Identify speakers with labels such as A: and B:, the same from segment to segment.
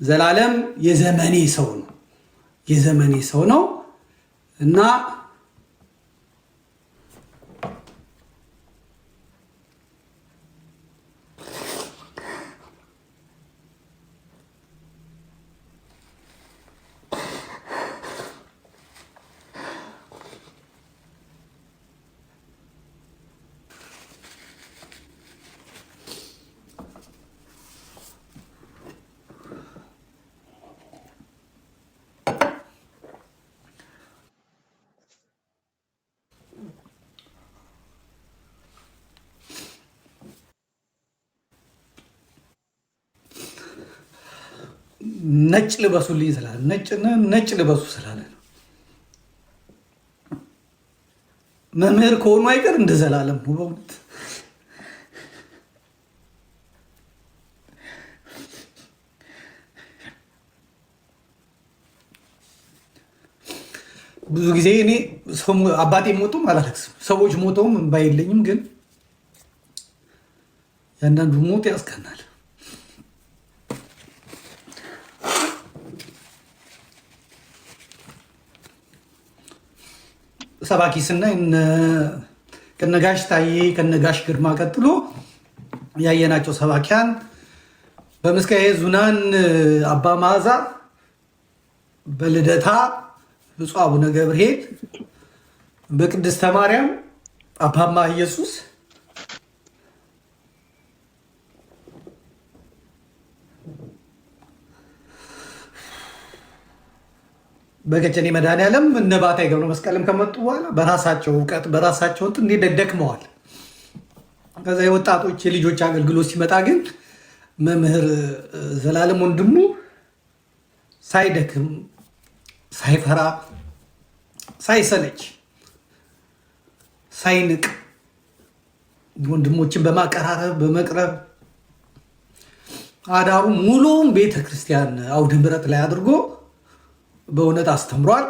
A: ዘላለም የዘመኔ ሰው ነው እና ነጭ ልበሱልኝ ስላለ ነጭ ልበሱ ስላለ ነው። መምህር ከሆኑ አይቀር እንደ ዘላለም ነው በእውነት ብዙ ጊዜ እኔ አባቴ ሞቶም አላለቅስም፣ ሰዎች ሞተውም እንባ የለኝም። ግን ያንዳንዱ ሞት ያስቀናል። ሰባኪ ስናይ ከነጋሽ ታዬ ከነጋሽ ግርማ ቀጥሎ ያየናቸው ሰባኪያን በምስካየ ኅዙናን አባ መዓዛ፣ በልደታ ብፁዕ አቡነ ገብርኤል፣ በቅድስተ ማርያም አባማ ኢየሱስ፣ በቀጨኔ መድኃኔዓለም እነ ባታይ ገብረ መስቀልም ከመጡ በኋላ በራሳቸው እውቀት በራሳቸው እንዴት ደክመዋል። ከዛ የወጣቶች የልጆች አገልግሎት ሲመጣ ግን መምህር ዘላለም ወንድሙ ሳይደክም ሳይፈራ ሳይሰለች ሳይንቅ ወንድሞችን በማቀራረብ በመቅረብ አዳሩ ሙሉውን ቤተክርስቲያን አውደ ምሕረት ላይ አድርጎ በእውነት አስተምሯል፣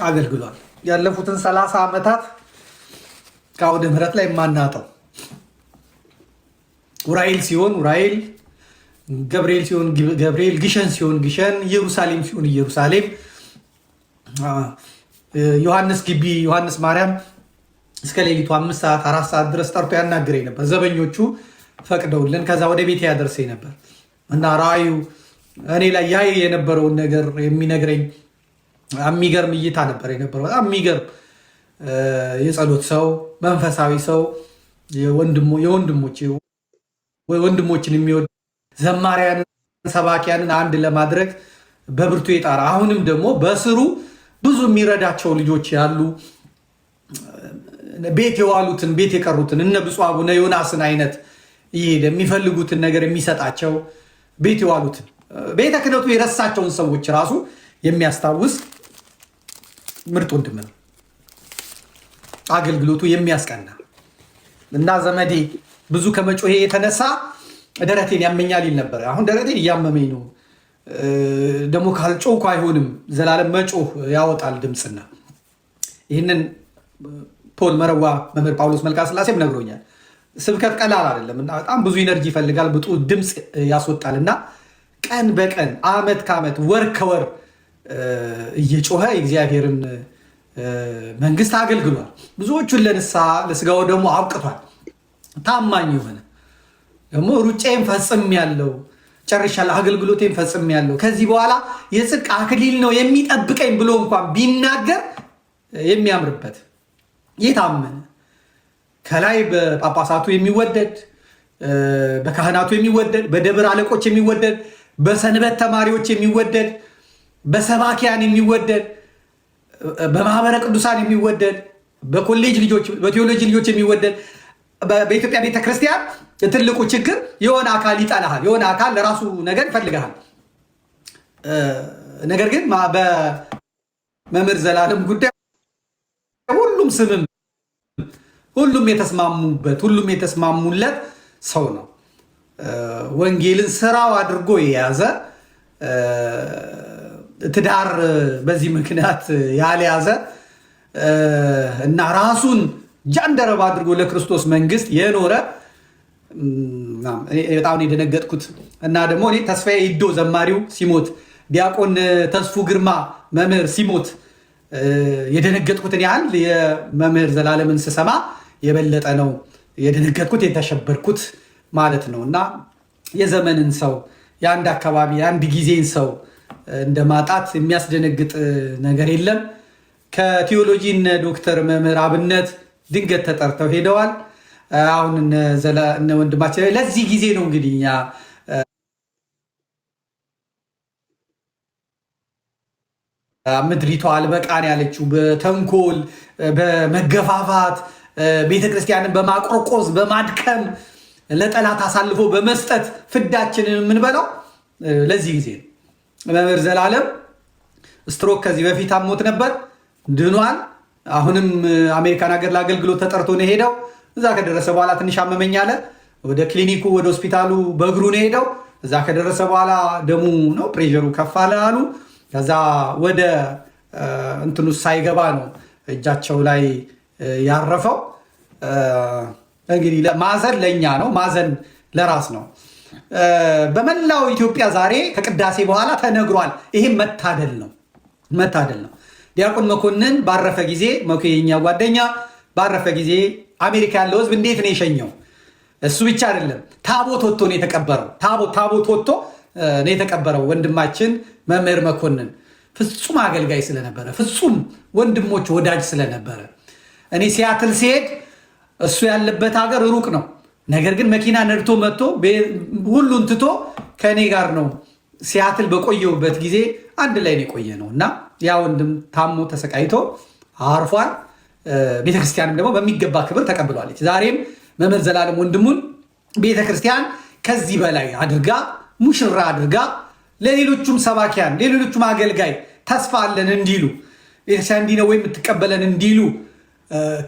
A: አገልግሏል። ያለፉትን 30 ዓመታት ከአውደ ምሕረት ላይ የማናጠው ዑራኤል ሲሆን ዑራኤል፣ ገብርኤል ሲሆን ገብርኤል፣ ግሸን ሲሆን ግሸን፣ ኢየሩሳሌም ሲሆን ኢየሩሳሌም፣ ዮሐንስ ግቢ ዮሐንስ ማርያም እስከ ሌሊቱ 5 ሰዓት 4 ሰዓት ድረስ ጠርቶ ያናግረኝ ነበር። ዘበኞቹ ፈቅደውልን ከዛ ወደ ቤት ያደርሰኝ ነበር እና ራእዩ እኔ ላይ ያ የነበረውን ነገር የሚነግረኝ የሚገርም እይታ ነበር የነበረው። በጣም የሚገርም የጸሎት ሰው፣ መንፈሳዊ ሰው፣ ወንድሞችን የሚወድ ዘማሪያንን ሰባኪያንን አንድ ለማድረግ በብርቱ የጣረ አሁንም ደግሞ በስሩ ብዙ የሚረዳቸው ልጆች ያሉ ቤት የዋሉትን ቤት የቀሩትን እነ ብፁዕ አቡነ ዮናስን አይነት ይሄድ የሚፈልጉትን ነገር የሚሰጣቸው ቤት የዋሉትን ቤተ ክህነቱ የረሳቸውን ሰዎች ራሱ የሚያስታውስ ምርጥ ወንድም ነው። አገልግሎቱ የሚያስቀና እና ዘመዴ ብዙ ከመጮሄ የተነሳ ደረቴን ያመኛል ይል ነበር። አሁን ደረቴን እያመመኝ ነው። ደግሞ ካልጮህ አይሆንም። ዘላለም መጮህ ያወጣል ድምፅና ይህንን ፖል መረዋ መምህር ጳውሎስ መልካ ስላሴም ነግሮኛል። ስብከት ቀላል አይደለም እና በጣም ብዙ ኢነርጂ ይፈልጋል፣ ብጡ ድምፅ ያስወጣል እና ቀን በቀን ዓመት ከዓመት ወር ከወር እየጮኸ የእግዚአብሔርን መንግስት አገልግሏል። ብዙዎቹን ለንስሐ ለስጋው ደግሞ አብቅቷል። ታማኝ የሆነ ደግሞ ሩጫዬን ፈጽሜያለሁ፣ ጨርሻለሁ፣ አገልግሎቴን ፈጽሜያለሁ፣ ከዚህ በኋላ የጽድቅ አክሊል ነው የሚጠብቀኝ ብሎ እንኳን ቢናገር የሚያምርበት የታመነ ከላይ በጳጳሳቱ የሚወደድ በካህናቱ የሚወደድ በደብር አለቆች የሚወደድ በሰንበት ተማሪዎች የሚወደድ በሰባኪያን የሚወደድ በማህበረ ቅዱሳን የሚወደድ በኮሌጅ ልጆች በቴዎሎጂ ልጆች የሚወደድ በኢትዮጵያ ቤተክርስቲያን ትልቁ ችግር የሆነ አካል ይጠላሃል፣ የሆነ አካል ለራሱ ነገር ይፈልግሃል። ነገር ግን በመምህር ዘላለም ጉዳይ ሁሉም የተስማሙለት ሰው ነው። ወንጌልን ስራው አድርጎ የያዘ ትዳር በዚህ ምክንያት ያልያዘ እና ራሱን ጃንደረባ አድርጎ ለክርስቶስ መንግስት የኖረ በጣም ነው የደነገጥኩት። እና ደግሞ እኔ ተስፋዬ ይዶ ዘማሪው ሲሞት፣ ዲያቆን ተስፉ ግርማ መምህር ሲሞት የደነገጥኩትን ያህል የመምህር ዘላለምን ስሰማ የበለጠ ነው የደነገጥኩት የተሸበርኩት ማለት ነው። እና የዘመንን ሰው የአንድ አካባቢ የአንድ ጊዜን ሰው እንደማጣት የሚያስደነግጥ ነገር የለም። ከቴዎሎጂ እነ ዶክተር መምህር አብነት ድንገት ተጠርተው ሄደዋል። አሁን እነ ወንድማችን ለዚህ ጊዜ ነው እንግዲህ እኛ ምድሪቷ አልበቃን ያለችው በተንኮል በመገፋፋት ቤተክርስቲያንን በማቆርቆዝ በማድከም ለጠላት አሳልፎ በመስጠት ፍዳችንን የምንበላው ለዚህ ጊዜ ነው። መምህር ዘላለም ስትሮክ ከዚህ በፊት አሞት ነበር፣ ድኗል። አሁንም አሜሪካን ሀገር ለአገልግሎት ተጠርቶ ነው ሄደው። እዛ ከደረሰ በኋላ ትንሽ አመመኝ አለ። ወደ ክሊኒኩ ወደ ሆስፒታሉ በእግሩ ነው ሄደው። እዛ ከደረሰ በኋላ ደሙ ነው ፕሬሸሩ ከፍ አለ አሉ። ከዛ ወደ እንትኑ ሳይገባ ነው እጃቸው ላይ ያረፈው። እንግዲህ ማዘን ለእኛ ነው፣ ማዘን ለራስ ነው። በመላው ኢትዮጵያ ዛሬ ከቅዳሴ በኋላ ተነግሯል። ይሄም መታደል ነው፣ መታደል ነው። ዲያቆን መኮንን ባረፈ ጊዜ መኮ የኛ ጓደኛ ባረፈ ጊዜ አሜሪካ ያለው ሕዝብ እንዴት ነው የሸኘው? እሱ ብቻ አይደለም፣ ታቦት ወጥቶ ነው የተቀበረው። ታቦት ወጥቶ ነው የተቀበረው። ወንድማችን መምህር መኮንን ፍጹም አገልጋይ ስለነበረ፣ ፍጹም ወንድሞች ወዳጅ ስለነበረ እኔ ሲያትል ሲሄድ እሱ ያለበት ሀገር ሩቅ ነው። ነገር ግን መኪና ነድቶ መጥቶ ሁሉን ትቶ ከእኔ ጋር ነው ሲያትል በቆየውበት ጊዜ አንድ ላይ ነው የቆየ ነው እና ያ ወንድም ታሞ ተሰቃይቶ አርፏል። ቤተክርስቲያንም ደግሞ በሚገባ ክብር ተቀብሏለች። ዛሬም መምህር ዘላለም ወንድሙን ቤተክርስቲያን ከዚህ በላይ አድርጋ ሙሽራ አድርጋ ለሌሎቹም ሰባኪያን ለሌሎቹም አገልጋይ ተስፋ አለን እንዲሉ ቤተክርስቲያን እንዲህ ነው ወይ የምትቀበለን እንዲሉ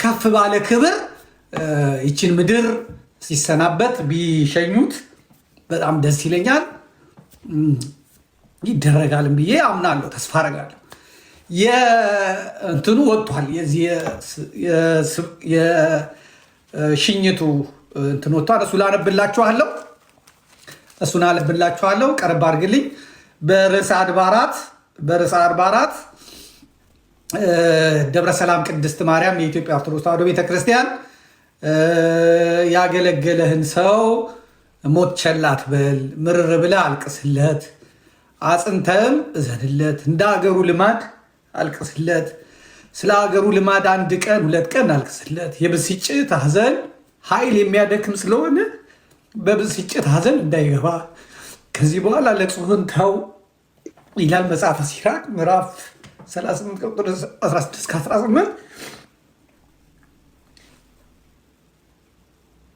A: ከፍ ባለ ክብር ይችን ምድር ሲሰናበት ቢሸኙት በጣም ደስ ይለኛል። ይደረጋልም ብዬ አምናለሁ፣ ተስፋ አደርጋለሁ። የእንትኑ ወጥቷል። የሽኝቱ እንትን ወጥቷል። እሱን አነብላችኋለሁ። ቀረብ አድርግልኝ። በርዕሰ አድባራት ደብረ ሰላም ቅድስት ማርያም የኢትዮጵያ ኦርቶዶክስ ተዋሕዶ ቤተክርስቲያን ያገለገለህን ሰው ሞት ቸል አትበል፣ ምርር ብለህ አልቅስለት፣ አጽንተህም እዘንለት፣ እንደ አገሩ ልማድ አልቅስለት። ስለ አገሩ ልማድ 1 ቀን 2 ቀን አልቅስለት። የብስጭት ሐዘን ኃይል የሚያደክም ስለሆነ በብስጭት ሐዘን እንዳይገባ ከዚህ በኋላ ለቅሶህን ተው ይላል መጽሐፈ ሲራክ ምዕራፍ 38 ቁጥር 16-18።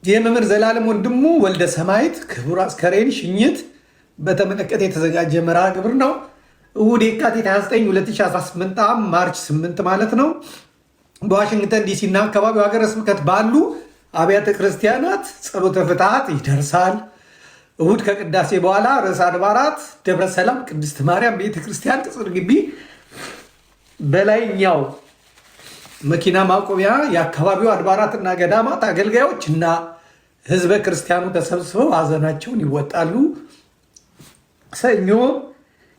A: የመምህር ዘላለም ወንድሙ ወልደ ሰማዕት ክቡር አስከሬን ሽኝት በተመለከተ የተዘጋጀ መርሃ ግብር ነው። እሁድ የካቲት 29 2018 ዓ.ም ማርች 8 ማለት ነው በዋሽንግተን ዲሲ እና አካባቢው ሀገረ ስብከት ባሉ አብያተ ክርስቲያናት ጸሎተ ፍትሐት ይደርሳል። እሁድ ከቅዳሴ በኋላ ርዕሰ አድባራት ደብረ ሰላም ቅድስት ማርያም ቤተክርስቲያን ቅጽር ግቢ በላይኛው መኪና ማቆሚያ የአካባቢው አድባራትና ገዳማት አገልጋዮች እና ህዝበ ክርስቲያኑ ተሰብስበው ሀዘናቸውን ይወጣሉ። ሰኞ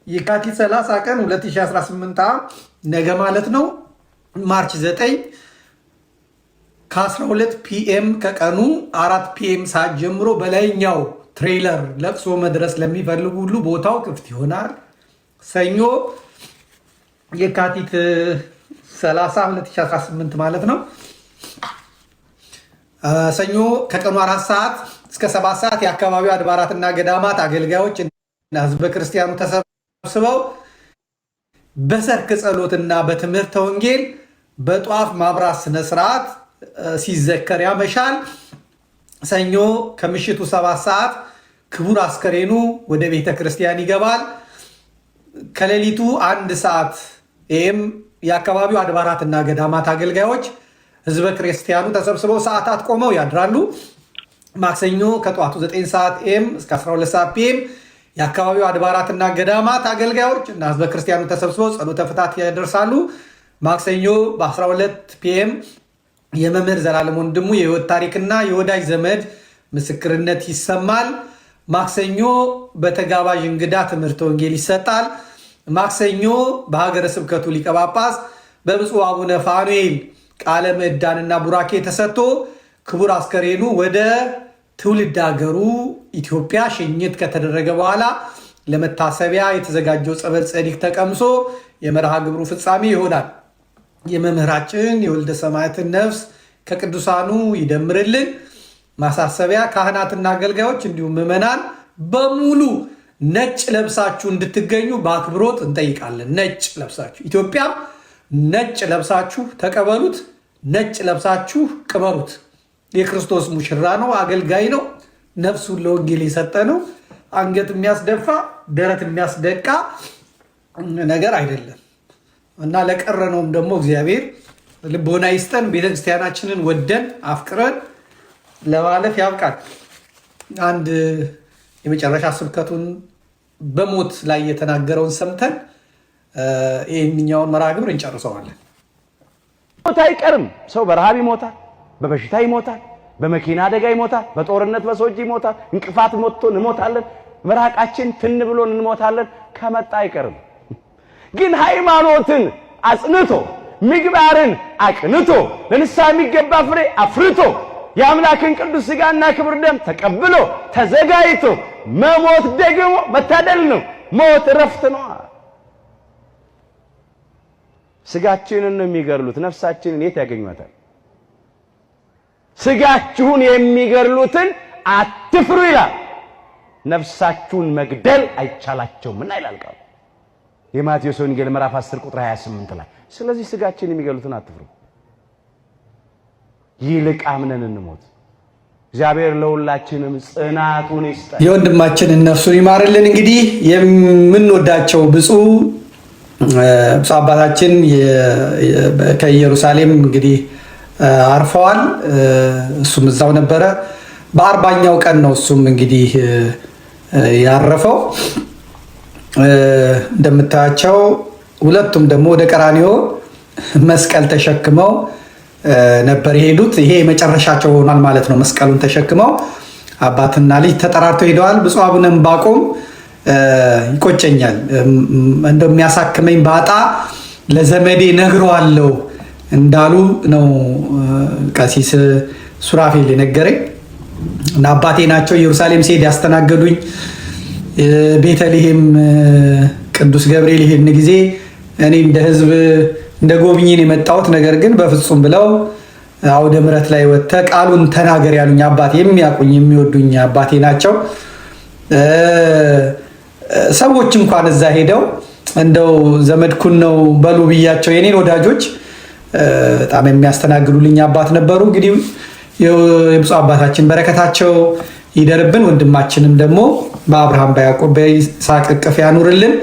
A: የካቲት 30 ቀን 2018 ነገ ማለት ነው ማርች 9 ከ12 ፒኤም ከቀኑ 4 ፒኤም ሰዓት ጀምሮ በላይኛው ትሬለር ለቅሶ መድረስ ለሚፈልጉ ሁሉ ቦታው ክፍት ይሆናል። ሰኞ የካቲት 30 2018 ማለት ነው። ሰኞ ከቀኑ 4 ሰዓት እስከ 7 ሰዓት የአካባቢው አድባራትና ገዳማት አገልጋዮች እና ህዝበ ክርስቲያኑ ተሰብስበው በሰርክ ጸሎትና በትምህርተ ወንጌል በጧፍ ማብራት ስነስርዓት ሲዘከር ያመሻል። ሰኞ ከምሽቱ 7 ሰዓት ክቡር አስከሬኑ ወደ ቤተ ክርስቲያን ይገባል። ከሌሊቱ 1 ሰዓት ይህም የአካባቢው አድባራትና ገዳማት አገልጋዮች ህዝበ ክርስቲያኑ ተሰብስበው ሰዓታት ቆመው ያድራሉ። ማክሰኞ ከጠዋቱ 9 ሰዓት ኤም እስከ 12 ሰዓት ፒኤም የአካባቢው አድባራትና ገዳማት አገልጋዮች እና ህዝበ ክርስቲያኑ ተሰብስበው ጸሎተ ፍትሐት ያደርሳሉ። ማክሰኞ በ12 ፒኤም የመምህር ዘላለም ወንድሙ የህይወት ታሪክና የወዳጅ ዘመድ ምስክርነት ይሰማል። ማክሰኞ በተጋባዥ እንግዳ ትምህርተ ወንጌል ይሰጣል። ማክሰኞ በሀገረ ስብከቱ ሊቀ ጳጳስ በብፁዕ አቡነ ፋኑኤል ቃለ ምዕዳንና ቡራኬ ተሰጥቶ ክቡር አስከሬኑ ወደ ትውልድ ሀገሩ ኢትዮጵያ ሽኝት ከተደረገ በኋላ ለመታሰቢያ የተዘጋጀው ጸበል ጸዲቅ ተቀምሶ የመርሃ ግብሩ ፍጻሜ ይሆናል። የመምህራችን የወልደ ሰማያትን ነፍስ ከቅዱሳኑ ይደምርልን። ማሳሰቢያ፣ ካህናትና አገልጋዮች እንዲሁም ምዕመናን በሙሉ ነጭ ለብሳችሁ እንድትገኙ በአክብሮት እንጠይቃለን። ነጭ ለብሳችሁ ኢትዮጵያም ነጭ ለብሳችሁ ተቀበሉት። ነጭ ለብሳችሁ ቅበሩት። የክርስቶስ ሙሽራ ነው፣ አገልጋይ ነው፣ ነፍሱን ለወንጌል የሰጠ ነው። አንገት የሚያስደፋ ደረት የሚያስደቃ ነገር አይደለም እና ለቀረነውም ደግሞ እግዚአብሔር ልቦና ይስጠን። ቤተክርስቲያናችንን ወደን አፍቅረን ለማለፍ ያብቃል። አንድ የመጨረሻ ስብከቱን በሞት ላይ የተናገረውን ሰምተን ይህንኛውን መርሃ ግብር እንጨርሰዋለን።
B: ሞት አይቀርም። ሰው በረሃብ ይሞታል፣ በበሽታ ይሞታል፣ በመኪና አደጋ ይሞታል፣ በጦርነት በሰው እጅ ይሞታል፣ እንቅፋት ሞቶ እንሞታለን፣ ምራቃችን ትን ብሎን እንሞታለን። ከመጣ አይቀርም። ግን ሃይማኖትን አጽንቶ ምግባርን አቅንቶ ለንስሐ የሚገባ ፍሬ አፍርቶ የአምላክን ቅዱስ ሥጋና ክቡር ደም ተቀብሎ ተዘጋጅቶ መሞት ደግሞ መታደል ነው። ሞት እረፍት ነው። ሥጋችንን ነው የሚገድሉት፣ ነፍሳችንን የት ያገኟታል? ሥጋችሁን የሚገድሉትን አትፍሩ ይላል። ነፍሳችሁን መግደል አይቻላቸውምና ይላል ቃሉ የማቴዎስ ወንጌል ምዕራፍ 10 ቁጥር 28 ላይ። ስለዚህ ሥጋችንን የሚገድሉትን አትፍሩ፣ ይልቅ አምነን እንሞት። እግዚአብሔር ለሁላችንም ጽናቱን ይስጠን።
A: የወንድማችንን ነፍሱን ይማርልን። እንግዲህ የምንወዳቸው ብፁዕ አባታችን ከኢየሩሳሌም እንግዲህ አርፈዋል። እሱም እዛው ነበረ። በ40ኛው ቀን ነው እሱም እንግዲህ ያረፈው። እንደምታያቸው ሁለቱም ደግሞ ወደ ቀራንዮ መስቀል ተሸክመው ነበር የሄዱት። ይሄ የመጨረሻቸው ሆኗል ማለት ነው። መስቀሉን ተሸክመው አባትና ልጅ ተጠራርተው ሄደዋል። ብፁዕ አቡነ ዕንባቆም ይቆጨኛል እንደሚያሳክመኝ ባጣ ለዘመዴ ነግረዋለሁ እንዳሉ ነው ቀሲስ ሱራፌል የነገረኝ እና አባቴ ናቸው። ኢየሩሳሌም ሲሄድ ያስተናገዱኝ። ቤተልሔም ቅዱስ ገብርኤል ይሄን ጊዜ እኔ እንደ ሕዝብ እንደ ጎብኝን የመጣሁት ነገር ግን በፍጹም ብለው አውደ ምሕረት ላይ ወጥተህ ቃሉን ተናገር ያሉኝ አባቴ፣ የሚያውቁኝ የሚወዱኝ አባቴ ናቸው። ሰዎች እንኳን እዛ ሄደው እንደው ዘመድኩን ነው በሉ ብያቸው የኔን ወዳጆች በጣም የሚያስተናግዱልኝ አባት ነበሩ። እንግዲህ የብፁዕ አባታችን በረከታቸው ይደርብን። ወንድማችንም ደግሞ በአብርሃም በያዕቆብ በይስሐቅ እቅፍ ያኑርልን።